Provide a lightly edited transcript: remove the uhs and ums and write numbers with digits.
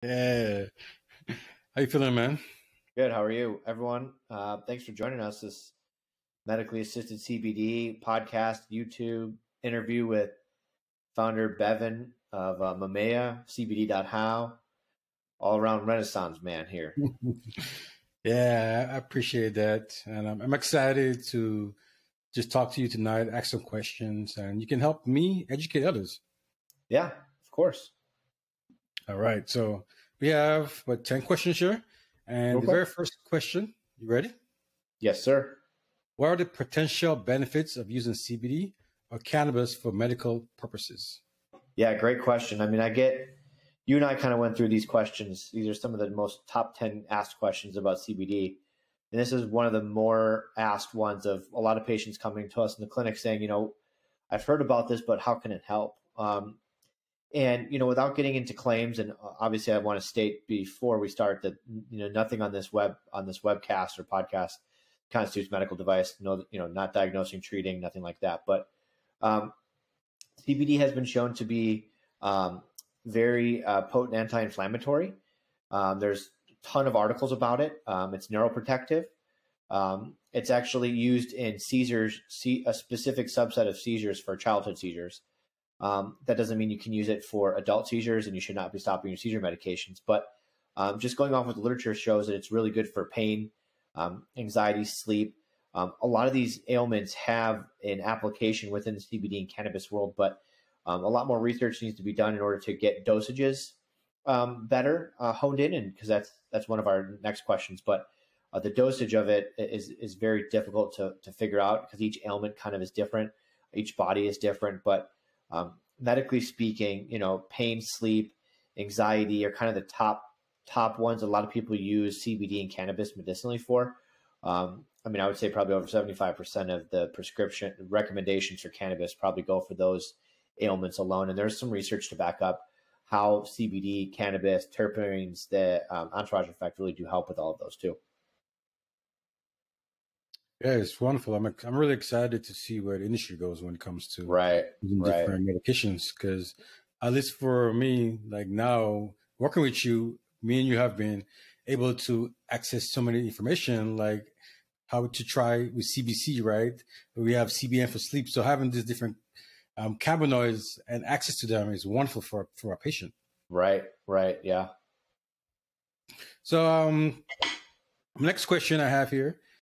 Yeah. How you feeling, man? Good. How are you, everyone? Thanks for joining us. This medically assisted CBD podcast, YouTube interview with founder Bevan of Mimea, CBD.how, all around Renaissance man here. Yeah, I appreciate that. And I'm excited to just talk to you tonight, ask some questions, and you can help me educate others. Yeah, of course. All right. So we have, 10 questions here. And the Okay. very first question, you ready? Yes, sir. What are the potential benefits of using CBD or cannabis for medical purposes? Yeah, great question. I mean, you and I kind of went through these questions. These are some of the most top 10 asked questions about CBD. And this is one of the more asked ones of a lot of patients coming to us in the clinic saying, I've heard about this, but how can it help? And without getting into claims, and obviously, I want to state before we start that nothing on this webcast or podcast constitutes medical device. No, not diagnosing, treating, nothing like that. But CBD has been shown to be very potent anti-inflammatory. There's a ton of articles about it. It's neuroprotective. It's actually used in seizures, a specific subset of seizures for childhood seizures. That doesn't mean you can use it for adult seizures, and you should not be stopping your seizure medications. But just going off what the literature shows that it's really good for pain, anxiety, sleep. A lot of these ailments have an application within the CBD and cannabis world, but a lot more research needs to be done in order to get dosages better honed in, and because that's one of our next questions. But the dosage of it is very difficult to figure out because each ailment kind of is different, each body is different, but medically speaking, pain, sleep, anxiety are kind of the top ones. A lot of people use CBD and cannabis medicinally for. I would say probably over 75% of the prescription recommendations for cannabis probably go for those ailments alone. And there's some research to back up how CBD, cannabis, terpenes, the entourage effect really do help with all of those too. Yeah, it's wonderful. I'm really excited to see where the industry goes when it comes to using Right. different medications. Because at least for me, like now working with you, me and you have been able to access so many information, like how to try with CBC, right? We have CBN for sleep. So having these different cannabinoids and access to them is wonderful for our patient. Right. Yeah. So next question I have here